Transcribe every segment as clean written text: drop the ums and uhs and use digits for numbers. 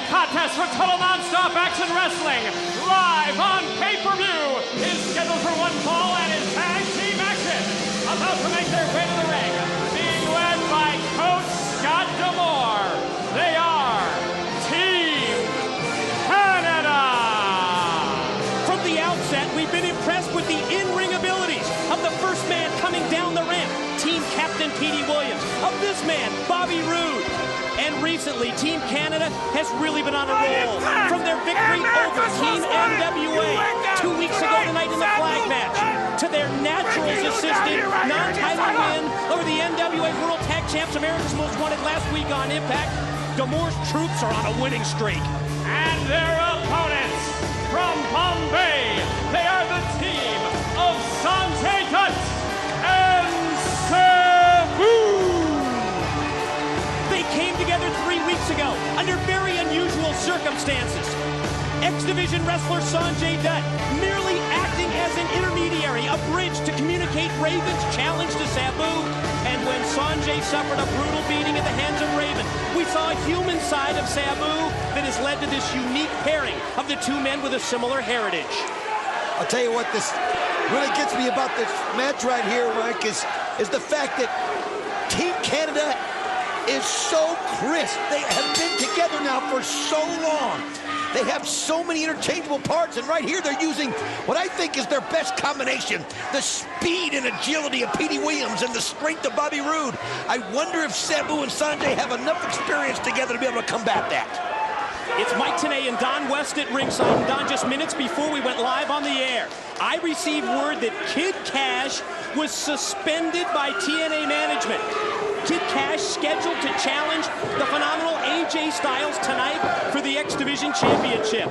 contest for total non-stop action wrestling, live on pay-per-view, is scheduled for one fall and is tag team action. About to make their way to the ring, being led by Coach Scott D'Amore. They are Team Canada. From the outset, we've been impressed with the in-ring abilities of the first man coming down the ramp, Team Captain Petey Williams, of this man, Bobby Roode. And recently, Team Canada has really been on a roll. From their victory over Team NWA 2 weeks ago tonight in the flag match, to their Naturals-assisted non-title win over the NWA World Tag Champs, America's Most Wanted last week on Impact, D'Amore's troops are on a winning streak. And their opponents from Bombay, they are the team of Sonjay Dutt and Sabu. They came together 3 weeks ago under very unusual circumstances. X-Division wrestler Sonjay Dutt merely acting as an intermediary, a bridge to communicate Raven's challenge to Sabu. And when Sonjay suffered a brutal beating at the hands of Raven, we saw a human side of Sabu that has led to this unique pairing of the two men with a similar heritage. I'll tell you what, this really gets me about this match right here, Mike, is the fact that Team Canada is so crisp. They have been together now for so long. They have so many interchangeable parts, and right here they're using what I think is their best combination, the speed and agility of Petey Williams and the strength of Bobby Roode. I wonder if Sabu and Sonjay have enough experience together to be able to combat that. It's Mike Tenay and Don West at ringside. And Don, just minutes before we went live on the air, I received word that Kid Cash was suspended by TNA management. Kid Cash scheduled to challenge the phenomenal AJ Styles tonight for the X Division Championship.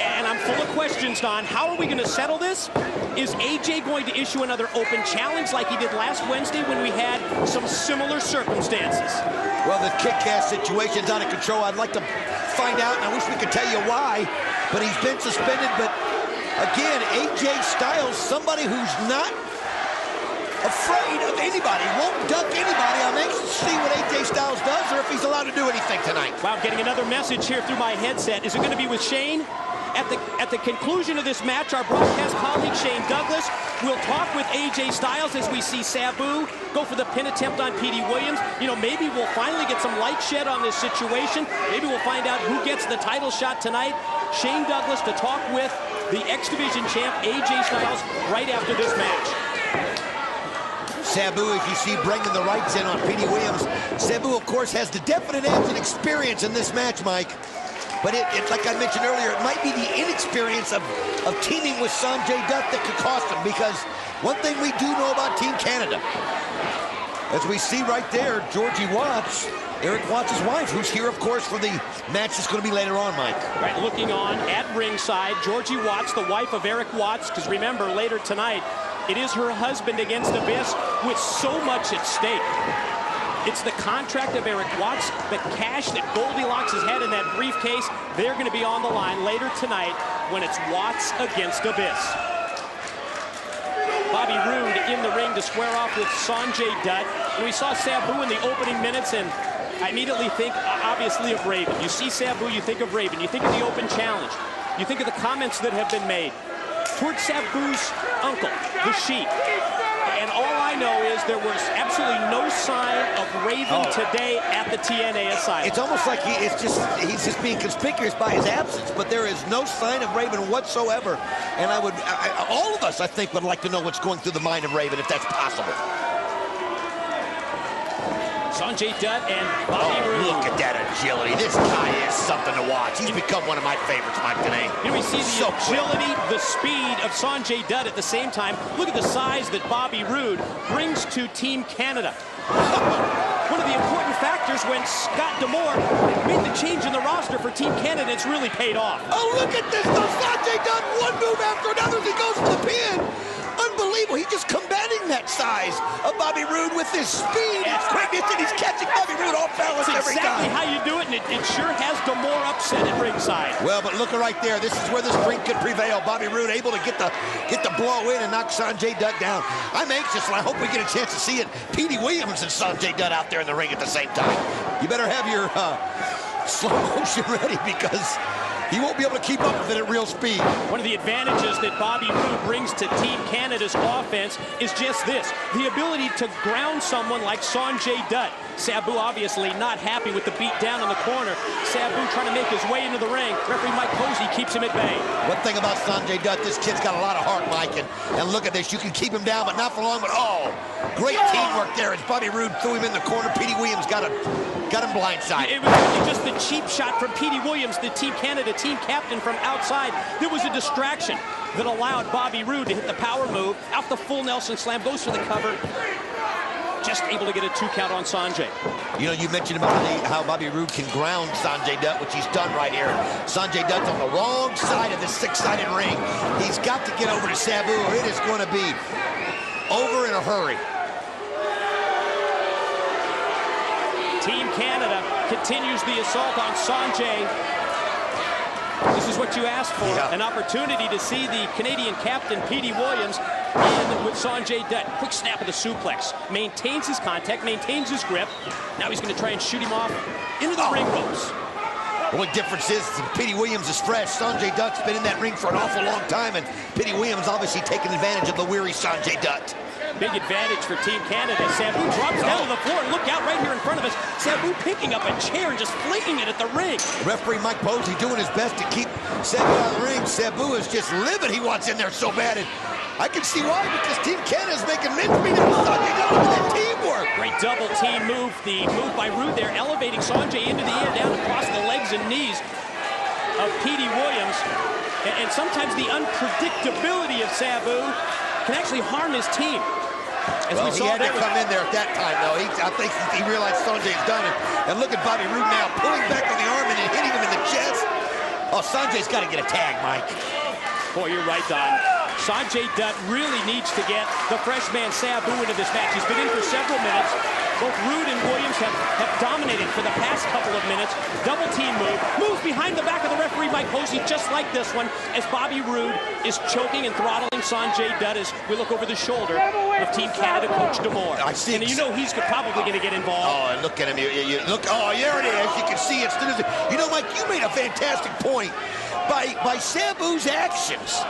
And I'm full of questions, Don. How are we going to settle this? Is AJ going to issue another open challenge like he did last Wednesday when we had some similar circumstances? Well, the Kid Cash situation's out of control. I'd like to find out, and I wish we could tell you why, but he's been suspended. But again, AJ Styles, somebody who's not afraid of anybody, won't duck anybody. I'm anxious to see what AJ Styles does or if he's allowed to do anything tonight. Wow, getting another message here through my headset. Is it going to be with Shane? At the conclusion of this match, our broadcast colleague Shane Douglas will talk with AJ Styles as we see Sabu go for the pin attempt on Petey Williams. You know, maybe we'll finally get some light shed on this situation. Maybe we'll find out who gets the title shot tonight. Shane Douglas to talk with the X Division champ AJ Styles right after this match. Sabu, if you see bringing the rights in on Petey Williams, Sabu, of course, has the definite edge and experience in this match, Mike. But it's like I mentioned earlier, it might be the inexperience of teaming with Sonjay Dutt that could cost him, because one thing we do know about Team Canada, as we see right there, Georgie Watts, Eric Watts' wife, who's here, of course, for the match that's going to be later on, Mike. Right, looking on at ringside, Georgie Watts, the wife of Eric Watts, because remember, later tonight, it is her husband against Abyss with so much at stake. It's the contract of Eric Watts, the cash that Goldilocks has had in that briefcase. They're going to be on the line later tonight when it's Watts against Abyss. Bobby Roode in the ring to square off with Sonjay Dutt. And we saw Sabu in the opening minutes, and I immediately think, obviously, of Raven. You see Sabu, you think of Raven. You think of the open challenge. You think of the comments that have been made towards Sabu's uncle, the Sheik. And all I know is there was absolutely no sign of Raven today at the TNA asylum. It's almost like he's just being conspicuous by his absence, but there is no sign of Raven whatsoever. And all of us, I think, would like to know what's going through the mind of Raven, if that's possible. Sonjay Dutt and Bobby Roode. Look at that agility. This guy is something to watch. He's become one of my favorites, Mike Tenay. Here we see the agility, the speed of Sonjay Dutt at the same time. Look at the size that Bobby Roode brings to Team Canada. One of the important factors when Scott D'Amore made the change in the roster for Team Canada, it's really paid off. Oh, look at this. Sonjay Dutt, one move after another as he goes for the pin. Unbelievable. He's just combating that size of Bobby Roode with his speed and quickness, and he's catching Bobby Roode off balance every time. Exactly how you do it, and it sure has D'Amore upset at ringside. Well, but look right there. This is where the strength could prevail. Bobby Roode able to get the blow in and knock Sonjay Dutt down. I'm anxious, and I hope we get a chance to see it. Petey Williams and Sonjay Dutt out there in the ring at the same time. You better have your slow motion ready because he won't be able to keep up with it at real speed. One of the advantages that Bobby Roode brings to Team Canada's offense is just this, the ability to ground someone like Sonjay Dutt. Sabu obviously not happy with the beat down in the corner. Sabu trying to make his way into the ring. Referee Mike Posey keeps him at bay. One thing about Sonjay Dutt, this kid's got a lot of heart, Mike, and look at this. You can keep him down, but not for long, but oh, great teamwork there as Bobby Roode threw him in the corner. Petey Williams got him blindsided. It was really just the cheap shot from Petey Williams, the Team Canada team captain from outside. There was a distraction that allowed Bobby Roode to hit the power move. Out the full Nelson slam, goes for the cover. Just able to get a 2 count on Sonjay. You know, you mentioned about how Bobby Roode can ground Sonjay Dutt, which he's done right here. Sonjay Dutt's on the wrong side of this 6-sided ring. He's got to get over to Sabu, or it is going to be over in a hurry. Team Canada continues the assault on Sonjay. This is what you asked for, an opportunity to see the Canadian captain, Petey Williams, in with Sonjay Dutt. Quick snap of the suplex. Maintains his contact, maintains his grip. Now he's going to try and shoot him off into the ring ropes. The only difference is Petey Williams is fresh. Sonjay Dutt's been in that ring for an awful long time, and Petey Williams obviously taking advantage of the weary Sonjay Dutt. Big advantage for Team Canada. Sabu drops down to the floor, and look out right here in front of us. Sabu picking up a chair and just flinging it at the ring. Referee Mike Posey doing his best to keep Sabu out of the ring. Sabu is just livid. He wants in there so bad. And I can see why, because Team Canada is making mincemeat of Sonjay Dutt. Look at that teamwork. Great double team move. The move by Roode there, elevating Sonjay into the air, down across the legs and knees of Petey Williams. And sometimes the unpredictability of Sabu can actually harm his team. As well, he had to come in there at that time, though. I think he realized Sonjay's done it. And look at Bobby Roode now, pulling back on the arm and hitting him in the chest. Oh, Sonjay's got to get a tag, Mike. Boy, you're right, Don. Sonjay Dutt really needs to get the freshman Sabu into this match. He's been in for several minutes. Both Roode and Williams have dominated for the past couple of minutes. Double team move. Moves behind the back of the referee, Mike Posey, just like this one, as Bobby Roode is choking and throttling Sonjay Dutt as we look over the shoulder of Team Canada coach DeMoore. I see. And you know he's probably going to get involved. Oh, and look at him. You look. Oh, there it is. You can see it. You know, Mike, you made a fantastic point. By Sabu's actions,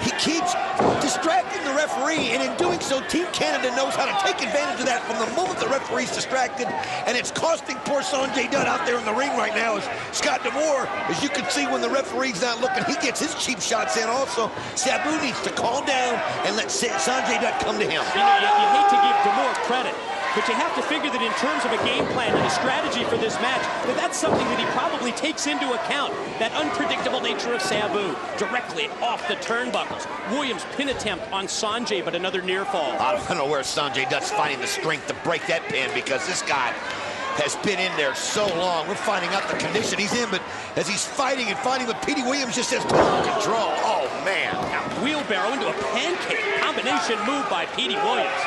he keeps distracting the referee, and in doing so, Team Canada knows how to take advantage of that from the moment the referee's distracted, and it's costing poor Sonjay Dutt out there in the ring right now. As Scott DeMoore, as you can see when the referee's not looking, he gets his cheap shots in also. Sabu needs to calm down and let Sonjay Dutt come to him. You know, you hate to give DeMoore credit, but you have to figure that in terms of a game plan and a strategy for this match, that's something that he probably takes into account, that unpredictable nature of Sabu, directly off the turnbuckles. Williams pin attempt on Sonjay, but another near fall. I don't know where Sonjay Dutt's finding the strength to break that pin, because this guy has been in there so long. We're finding out the condition he's in, but as he's fighting, but Petey Williams just has total control. Oh, man. Now, wheelbarrow into a pancake combination move by Petey Williams.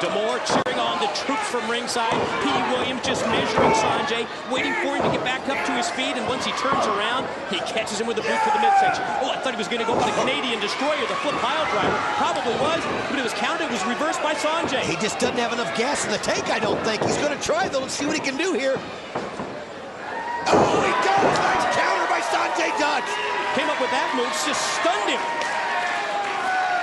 DeMoore cheering on the troops from ringside. Petey Williams just measuring Sonjay, waiting for him to get back up to his feet, and once he turns around, he catches him with a boot to the midsection. Oh, I thought he was going to go for the Canadian Destroyer, the flip pile driver. Probably was, but it was counted. It was reversed by Sonjay. He just doesn't have enough gas in the tank, I don't think. He's going to try, though. Let's see what he can do here. Oh, he does! Nice counter by Sonjay Dutt. Came up with that move, just stunned him.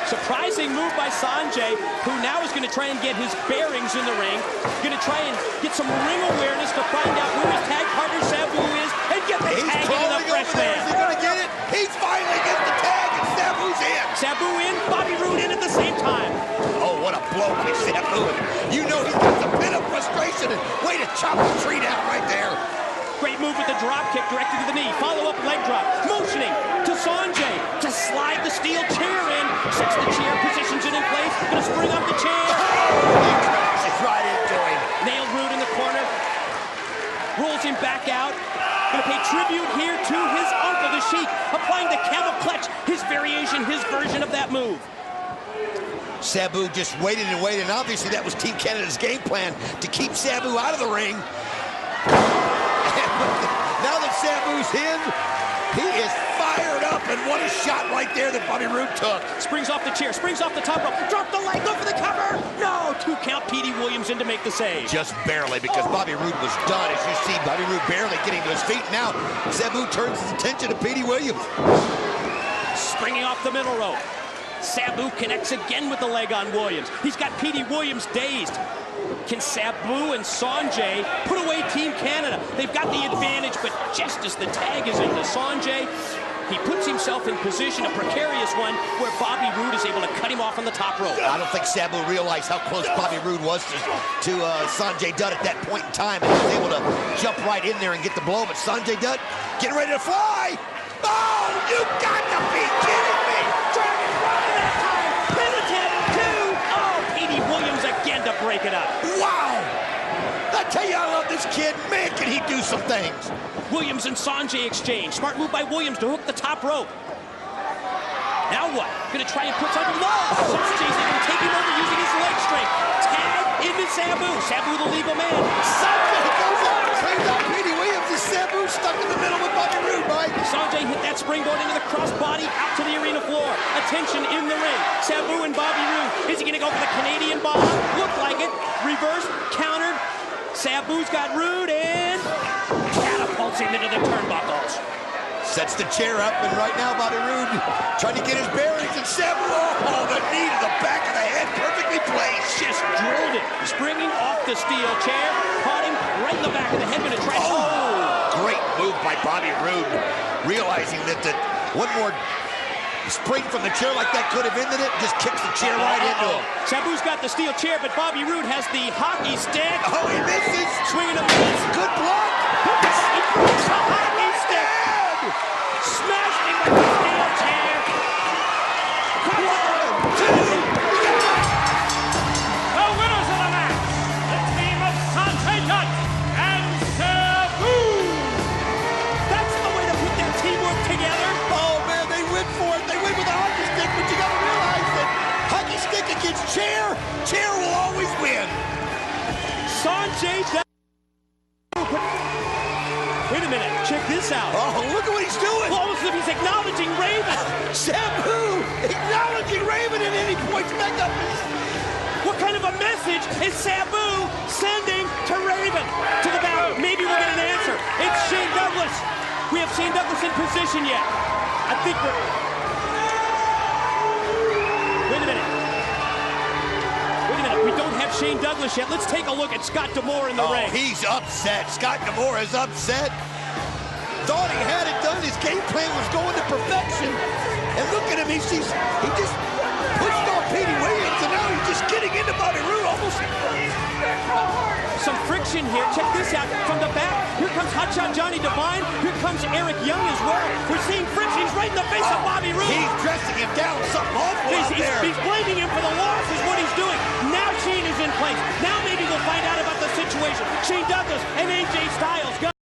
Surprising move by Sonjay, who now is going to try and get his bearings in the ring. Going to try and get some ring awareness to find out who his tag partner Sabu is and get the tag into the freshman. Is he going to get it? He finally gets the tag, and Sabu's in. Sabu in, Bobby Roode in at the same time. Oh, what a blow by Sabu. You know he's got the pin of frustration, and way to chop the tree down right there. Great move with the drop kick directed to the knee. Follow-up leg drop. Motioning to Sonjay to slide the steel chair in. Sets the chair, positions it in place. Gonna spring up the chair. Oh, he crashes right into him. Nailed Roode in the corner. Rolls him back out. Gonna pay tribute here to his uncle, the Sheik. Applying the camel clutch. His variation, his version of that move. Sabu just waited and waited, and obviously that was Team Canada's game plan, to keep Sabu out of the ring. Now that Sabu's in, He is fired up, and what a shot right there that Bobby Roode took. Springs off the chair, springs off the top rope, drop the leg, go for the cover. No, 2 count Petey Williams in to make the save. Just barely, because Bobby Roode was done. As you see, Bobby Roode barely getting to his feet. Now, Sabu turns his attention to Petey Williams. Springing off the middle rope. Sabu connects again with the leg on Williams. He's got Petey Williams dazed. Can Sabu and Sonjay put away Team Canada? They've got the advantage, but just as the tag is into Sonjay, he puts himself in position, a precarious one, where Bobby Roode is able to cut him off on the top rope. I don't think Sabu realized how close Bobby Roode was to Sonjay Dutt at that point in time. He was able to jump right in there and get the blow, but Sonjay Dutt getting ready to fly. Oh, you got to be kidding me! Dragon Run that time! Penitent 2! Oh, Petey Williams again to break it up. Wow! I tell you, I love this kid. Man, can he do some things. Williams and Sonjay exchange. Smart move by Williams to hook the top rope. Now what? Gonna try and put something low. Sonjay's able to take him over using his leg strength. Tag into Sabu. Sabu the legal man. Sonjay goes out and trains out Petey Williams. And Sabu stuck in the middle with Bobby Roode, Mike. Sonjay hit that springboard into the crossbody out to the arena floor. Attention in the ring. Sabu and Bobby Roode. Is he gonna go for the Canadian bomb? Looked like it. Reverse, countered. Sabu's got Roode and catapults him into the turnbuckles. Sets the chair up, and right now Bobby Roode trying to get his bearings, and Sabu, oh, the knee to the back of the head, perfectly placed. Just drilled it. Springing off the steel chair, caught him right in the back of the head, gonna try. Oh, great move by Bobby Roode, realizing that one more spring from the chair like that could have ended it, just kicks the chair right into him. Sabu's got the steel chair, but Bobby Roode has the hockey stick. Oh, he misses. Swinging a miss. Good block. He breaks the hockey stick. Smashed him with the steel chair. 1, 2. The winners of the match, the team of Sonjay Dutt and Sabu. That's the way to put their teamwork together. Oh, man, they went for it. They went with a hockey stick, but you got to realize that hockey stick against chair will always win. Sonjay Dutt. Wait a minute, check this out. Oh, look at what he's doing. Almost as if he's acknowledging Raven. Sabu acknowledging Raven, and then he points back up. What kind of a message is Sabu sending to Raven? To the bow. Maybe we'll get an answer. It's Shane Douglas. We have Shane Douglas in position yet. I think we're... Wait a minute. We don't have Shane Douglas yet. Let's take a look at Scott D'Amore in the ring. He's upset. Scott D'Amore is upset. Thought he had it done. His game plan was going to perfection. And look at him. He just pushed on Petey Williams, and now he's just getting into Bobby Roode almost. Some friction here. Check this out. From the back, here comes Hotshot Johnny Devine. Here comes Eric Young as well. We're seeing friction. He's right in the face of Bobby Roode. He's dressing him down something awful out there. He's blaming him for the loss is what he's doing. Now Shane is in place. Now maybe we'll find out about the situation. Shane Douglas and AJ Styles go.